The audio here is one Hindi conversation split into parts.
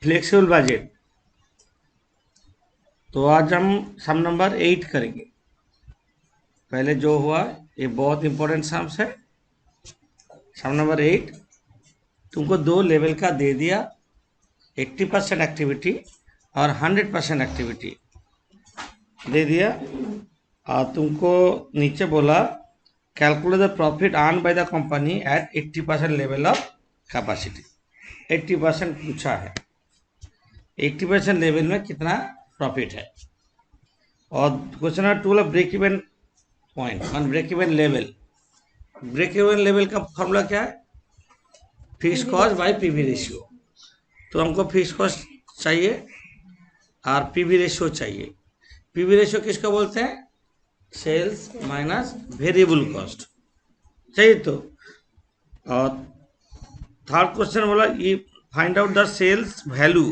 Flexible budget. तो आज हम सम नंबर 8 करेंगे। पहले जो हुआ ये बहुत इंपॉर्टेंट सम्स है। सम नंबर 8 तुमको दो लेवल का दे दिया, 80% एक्टिविटी और 100% एक्टिविटी दे दिया, और तुमको नीचे बोला calculate the profit earn by the company at 80% level of capacity. 80% पूछा है, 80% लेवल में कितना प्रॉफिट है। और question number 2 break even point मान break even level. Break even level का फॉर्मूला क्या है? Fix cost by PV ratio. तो हमको फिक्स कॉस्ट चाहिए और पीवी रेशियो चाहिए। पीवी रेशियो किसको बोलते हैं? सेल्स माइनस वेरिएबल कॉस्ट, चाहिए। तो और थर्ड क्वेश्चन बोला ये find out the sales value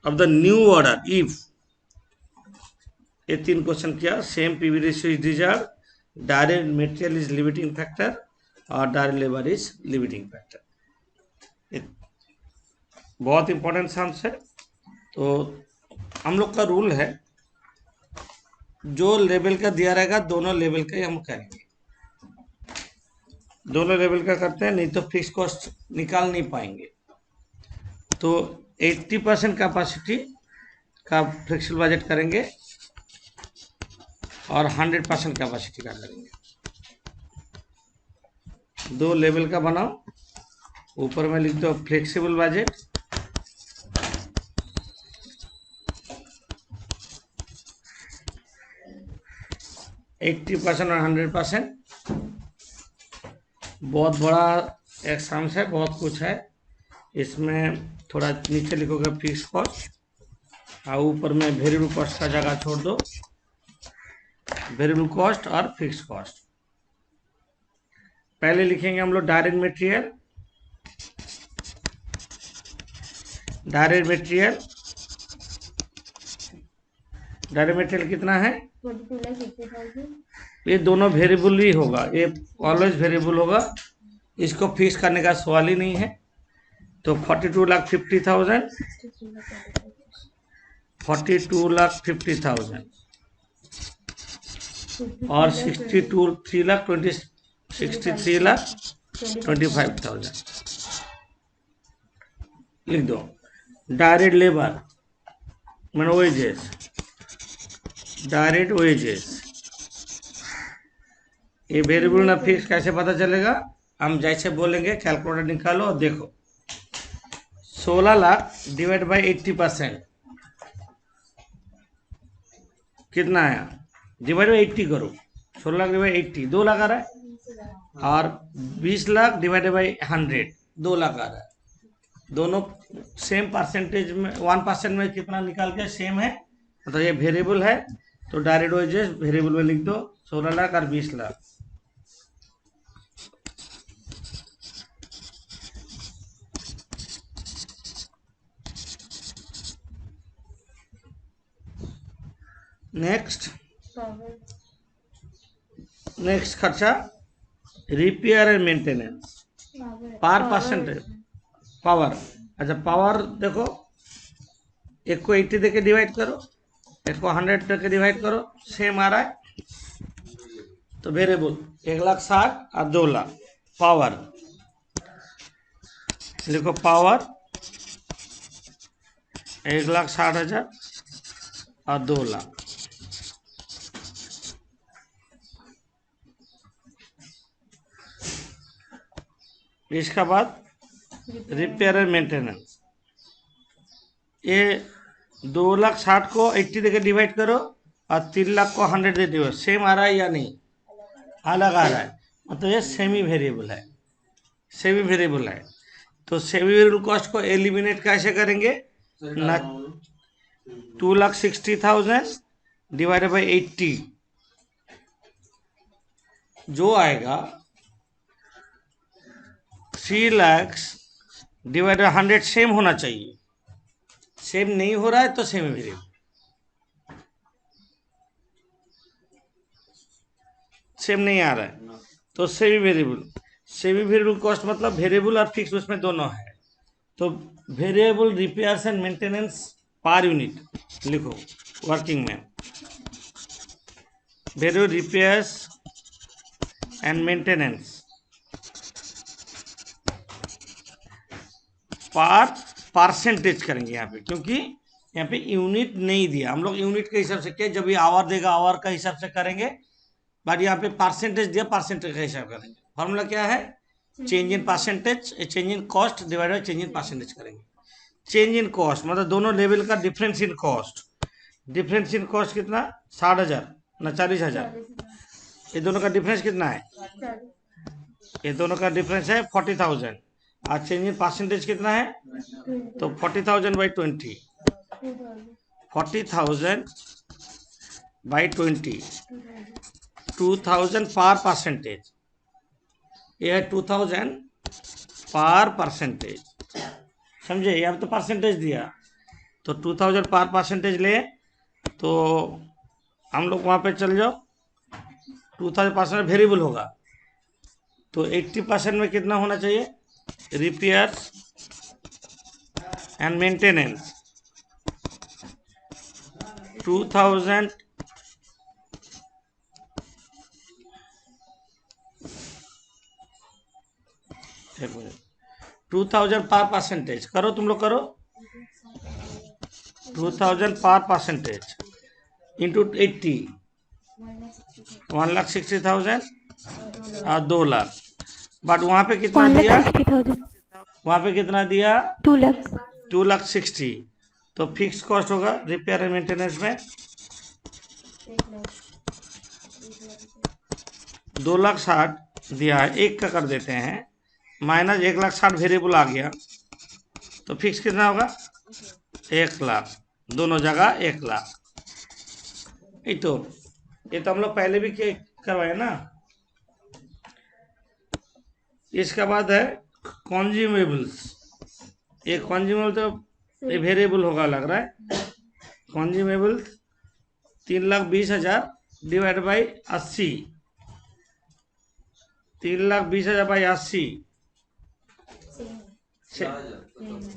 of the new order if. ये 3 क्वेश्चन किया। Same PV ratio is desired, direct material is limiting factor और direct labour is limiting factor. बहुत इंपॉर्टेंट सम्स है। तो हम लोग का रूल है जो लेवल का दिया रहेगा दोनों लेवल का ही हम करेंगे। दोनों लेवल का करते हैं, नहीं तो फिक्स कॉस्ट निकाल नहीं पाएंगे। तो 80% कैपेसिटी का फ्लेक्सिबल बजट करेंगे और 100% कैपेसिटी का करेंगे। दो लेवल का बनाओ, ऊपर में लिख दो फ्लेक्सिबल बजट, एट्टी परसेंट और 100%। बहुत बड़ा एग्जाम्स है, बहुत कुछ है इसमें। थोड़ा नीचे लिखोगे फिक्स कॉस्ट और ऊपर में वेरिएबल कॉस्ट का जगह छोड़ दो, वेरिएबल कॉस्ट और फिक्स कॉस्ट। पहले लिखेंगे हम लोग डायरेक्ट मटेरियल। डायरेक्ट मटेरियल कितना है? 22,80,000। ये दोनों वेरिएबल ही होगा, ये ऑलवेज वेरिएबल होगा, इसको फिक्स करने का सवाल ही नहीं है। तो 42,50,000, 42,50,000 और 63,25,000 लिख दो। डायरेक्ट लेबर मैंने वेजेस, डायरेक्ट वेजेस, ये वेरिएबल ना फिक्स कैसे पता चलेगा? हम जैसे बोलेंगे कैलकुलेटर निकालो और देखो। 16 लाख डिवाइड बाई 80% कितना आया? डिवाइड बाई 80 करो। 16 लाख डिवाइड 80 2 लाख आ रहा है, और 20 लाख डिवाइड बाई 100 2 लाख आ रहा है। दोनों सेम परसेंटेज में 1% में कितना निकाल के सेम है, मतलब ये वेरिएबल है। तो डायरेक्ट वेजेस वेरिएबल में लिख दो 16 लाख और 20 लाख। नेक्स्ट खर्चा रिपेयर एंड मेंटेनेंस पर परसेंटेज पावर। अच्छा पावर देखो, एक को 80 देके डिवाइड करो, एक को 100 देके डिवाइड करो, सेम आ रहा है। तो वेरिएबल 1,60,000 और 2 लाख। पावर देखो, पावर 1,60,000 और 2 लाख। इसका बाद रिपेयर एंड मेंटेनेंस, ये 2,60,000 को 80 देके डिवाइड करो और 3 लाख को 100 दे दो। सेम आ रहा है या नहीं? अलग आ रहा है, मतलब ये सेमी वेरिएबल है। सेमी वेरिएबल है तो सेमी वेरिएबल कॉस्ट को एलिमिनेट कैसे करेंगे ना? 2,60,000 डिवाइडेड बाई 80 जो आएगा 3 लाख डिवाइडेड 100 सेम होना चाहिए। सेम नहीं हो रहा है तो सेमी वेरिएबल, सेम नहीं आ रहा है तो semi variable. Semi variable cost मतलब वेरिएबल और फिक्स उसमें दोनों है। तो variable repairs and maintenance per unit लिखो, वर्किंग में वेरिएबल रिपेयर्स एंड मेंटेनेंस पर परसेंटेज करेंगे यहाँ पे, क्योंकि यहाँ पे यूनिट नहीं दिया, हम लोग यूनिट के हिसाब से किया, जब ये आवर देगा आवर का हिसाब से करेंगे, बट यहाँ पे परसेंटेज दिया, परसेंटेज का हिसाब करेंगे। फॉर्मूला क्या है? Change in percentage, change in cost divide by change in percentage करेंगे। चेंज इन कॉस्ट मतलब दोनों लेवल का difference in cost. Difference in cost कितना? 60,000 ना 40,000? ये दोनों का डिफरेंस कितना है? ये दोनों का डिफरेंस है 40,000। और चेंज इन परसेंटेज कितना है? तो 40,000 बाई 20, 40,000 बाई 20, 2,000 पर परसेंटेज। ये है 2,000 पर परसेंटेज, समझे? यहाँ तो परसेंटेज दिया, तो 2,000 पर परसेंटेज ले, तो हम लोग वहाँ पे चल जाओ, 2,000% वेरिएबल होगा, तो 80% में कितना होना चाहिए? रिपेयर्स एंड मेंटेनेंस 2,000 2,000 पर परसेंटेज करो, तुम लोग करो, 2,000 पर परसेंटेज इंटू 80, 1,60,000 और 2 लाख। बट वहाँ पे कितना दिया? 1,60,000 वहाँ पे कितना दिया? 2 लाख 2,60,000। तो फिक्स कॉस्ट होगा रिपेयर एंड मेंटेनेंस में 2,60,000 दिया है, एक का कर देते हैं, माइनस 1,60,000 वेरिएबल आ गया, तो फिक्स कितना होगा? 1 लाख, दोनों जगह 1 लाख। ये तो हम लोग पहले भी करवाए ना। इसके बाद है कॉन्ज्यूमेबल्स। ये कॉन्ज्यूमेबल तो ये वेरिएबल होगा लग रहा है। कॉन्ज्यूमेबल्स 3,20,000 डिवाइड बाई 80, 3,20,000 बाई 80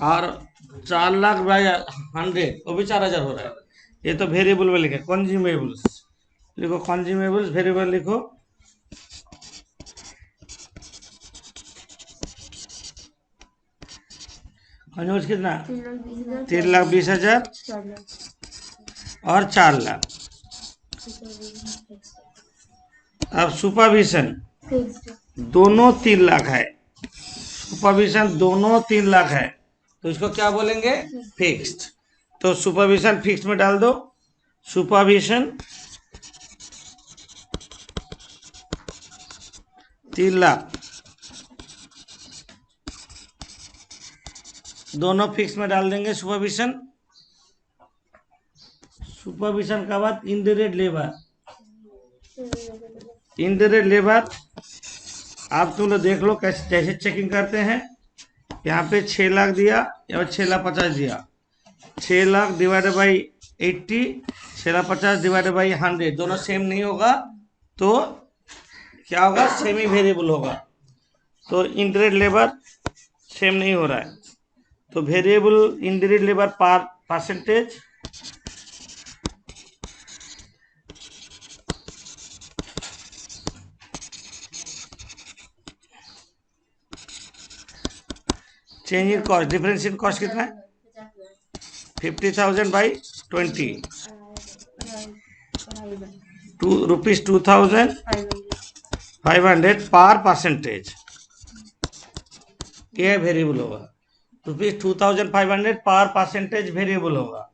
और 4 लाख बाई 100, वो भी 4,000 हो रहा है। ये तो वेरिएबल में लिखे कॉन्ज्यूमेबल्स, लिखो कॉन्ज्यूमेबल्स वेरिएबल लिखो, कॉन्ज्यूमेबल्स कितना? 3,20,000 और 4 लाख। अब सुपरविजन दोनों 3 लाख है, सुपरविजन दोनों 3 लाख है, तो इसको क्या बोलेंगे? फिक्स्ड। तो सुपरविजन फिक्स में डाल दो, सुपरविजन 3 लाख, दोनों फिक्स में डाल देंगे सुपरविजन। सुपरविजन का बाद इनडायरेक्ट लेबर, इनडायरेक्ट लेबर आप तुम लोग देख लो कैसे चेकिंग करते हैं। यहाँ पे 6 लाख दिया, या 6,50,000 दिया, 6 lakh divided by 80, 6,50,000 divided by 100, दोनों सेम नहीं होगा, तो क्या होगा? सेमी वेरिएबल होगा, तो इनडायरेक्ट लेबर सेम नहीं हो रहा है, तो वेरिएबल इनडायरेक्ट लेबर पर percentage change in cost, difference in cost कितना है? 50,000 बाई 20, रुपीज 2,500 पर परसेंटेज, ये वेरिएबल होगा, रुपीज 2,500 पर परसेंटेज वेरिएबल होगा,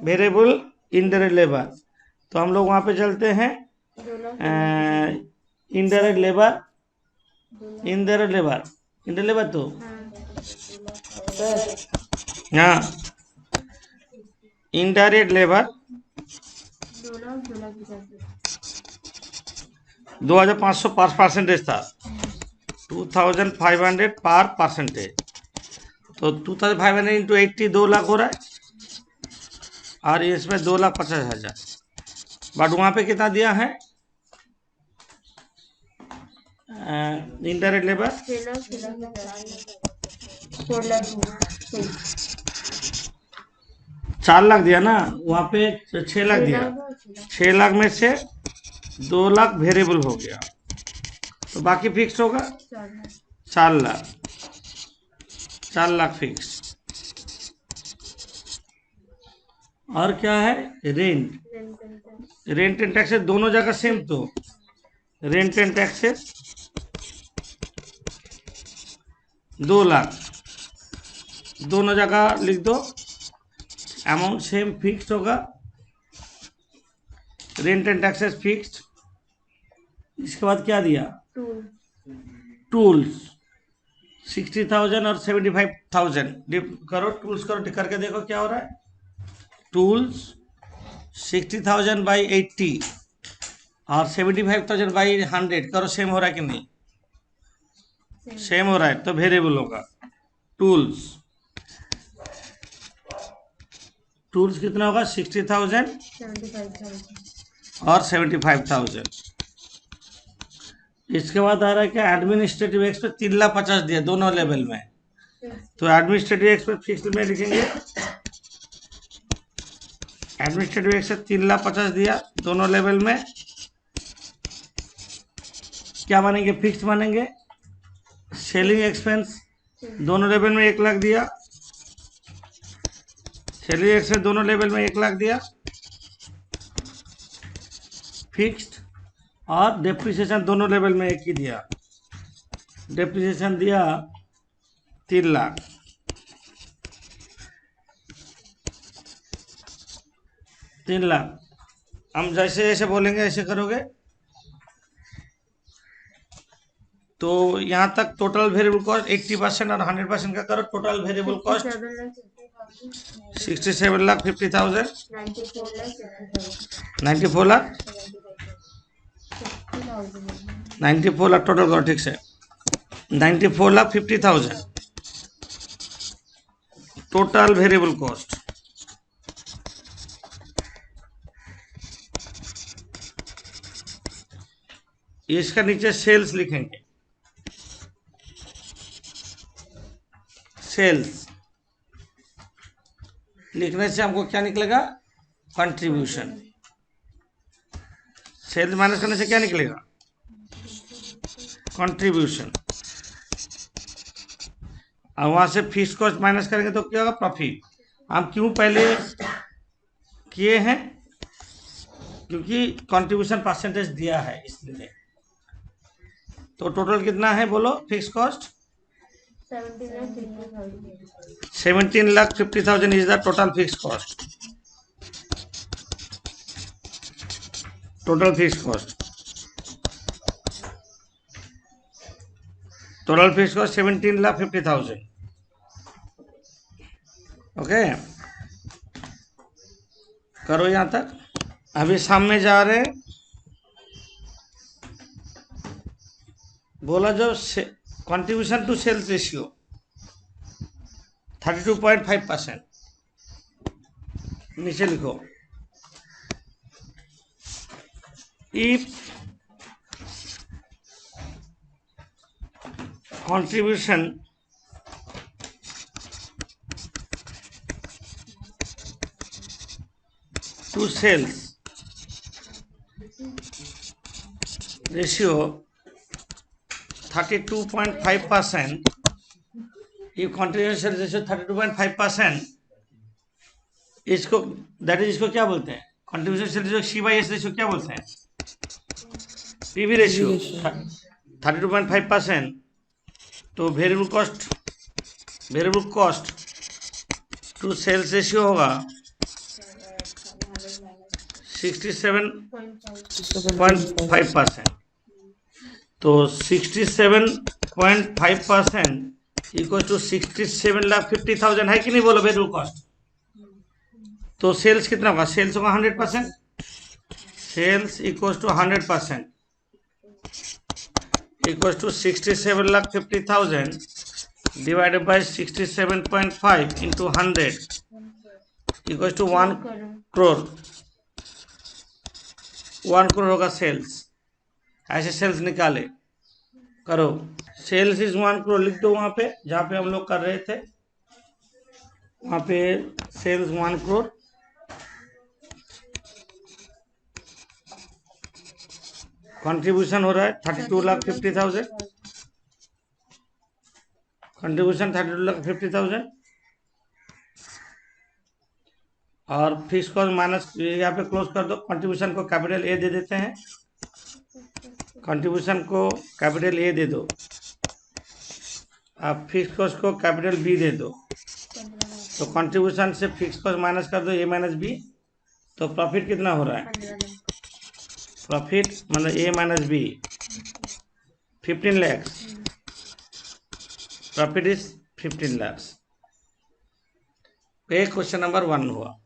वेरिएबल इनडायरेक्ट लेबर। तो हम लोग वहाँ पे चलते हैं, indirect labour, indirect labour, indirect labour तो हाँ, इनडायरेक्ट लेबर 2,500 पर परसेंटेज था, 2,500 पर परसेंटेज, तो 2,500 इंटू 80 2 लाख हो रहा है, और इसमें 2,50,000। बट वहाँ पे कितना दिया है? इनडायरेक्ट लेबर 4 लाख 6 4 लाख दिया ना, वहाँ पे 6 लाख दिया। 6 लाख में से 2 लाख वेरिएबल हो गया, तो बाकी फिक्स होगा 4 लाख। 4 लाख फिक्स। और क्या है? रेंट। रेंट एंड टैक्सेस दोनों जगह सेम, तो रेंट एंड टैक्सेस 2 लाख दोनों जगह लिख दो, अमाउंट सेम फिक्स्ड होगा, रेंट एंड टैक्सेस फिक्स्ड। इसके बाद क्या दिया? टूल्स 60,000 और 75,000 करो, टूल्स करो, करके देखो क्या हो रहा है। टूल्स 60,000 बाई 80 और 75,000 बाई 100 करो, सेम हो रहा है कि नहीं? सेम हो रहा है, तो वेरिएबल होगा। टूल्स कितना होगा? 60,000 और 75,000। इसके बाद आ रहा है क्या? एडमिनिस्ट्रेटिव एक्सपेंस 3,50,000 दिया दोनों लेवल में, तो एडमिनिस्ट्रेटिव एक्सपेंस फिक्स में लिखेंगे। एडमिनिस्ट्रेटिव एक्सपेंस 3,50,000 दिया दोनों लेवल में, क्या मानेंगे? फिक्स मानेंगे। सेलिंग एक्सपेंस दोनों लेवल में 1 लाख दिया, सेलिंग एक्सपेंस दोनों लेवल में 1 लाख दिया फिक्स्ड, और डेप्रिसिएशन दोनों लेवल में 1 ही दिया, डेप्रिसिएशन दिया 3 लाख। हम जैसे जैसे बोलेंगे ऐसे करोगे, तो यहाँ तक टोटल वेरिएबल कॉस्ट 80% और 100% का करो। Total variable cost 67,50,000, 94 lakh 94 lakh total करो, ठीक से 94,50,000 टोटल वेरिएबल कॉस्ट। इसका नीचे सेल्स लिखेंगे। सेल्स लिखने से हमको क्या निकलेगा? कंट्रीब्यूशन। सेल्स माइनस करने से क्या निकलेगा? कंट्रीब्यूशन। और वहां से फिक्स कॉस्ट माइनस करेंगे तो क्या होगा? प्रॉफिट। हम क्यों पहले किए हैं? क्योंकि कंट्रीब्यूशन परसेंटेज दिया है इसलिए। तो टोटल कितना है बोलो? Fix cost 17,50,000 is the total fixed cost. Total fixed cost 17,50,000. Okay, करो यहाँ तक। अभी सामने जा रहे, बोला जो कंट्रीब्यूशन टू सेल्स रेशियो 32.5%, नीचे लिखो। If contribution to sales ratio 32.5%, ये कंट्रीब्यूशन रेशियो 32.5%, इसको दैट इज, इसको क्या बोलते हैं? कंट्रीब्यूशन रेशियो C/S रेशियो क्या बोलते हैं? PV ratio 32.5%। तो variable cost to sales ratio होगा 67.5%। तो 67.5% इक्वल टू 67,50,000 है कि नहीं? बोलो वेरिएबल कॉस्ट। तो सेल्स कितना होगा? सेल्स होगा 100%। Sales equal to 100% equal to 67,50,000 divided by 67.5 into 100 equal to 1 crore. 1 crore होगा सेल्स। ऐसे सेल्स निकाले, करो। सेल्स इज 1 करोड़ लिख दो वहां पे जहां पे हम लोग कर रहे थे, वहां पे सेल्स 1 करोड़। कंट्रीब्यूशन हो रहा है 32,50,000, कंट्रीब्यूशन 32,50,000, और फिक्स कॉस्ट माइनस यहाँ पे क्लोज कर दो। कंट्रीब्यूशन को कैपिटल ए दे देते हैं, कंट्रीब्यूशन को कैपिटल ए दे दो, आप फिक्स कॉस्ट को कैपिटल बी दे दो। तो कंट्रीब्यूशन से फिक्स कॉस्ट माइनस कर दो, ए माइनस बी, तो प्रॉफिट कितना हो रहा है? प्रॉफिट मतलब A minus B 15 lakh, profit is 15 lakh. ये क्वेश्चन नंबर 1 हुआ।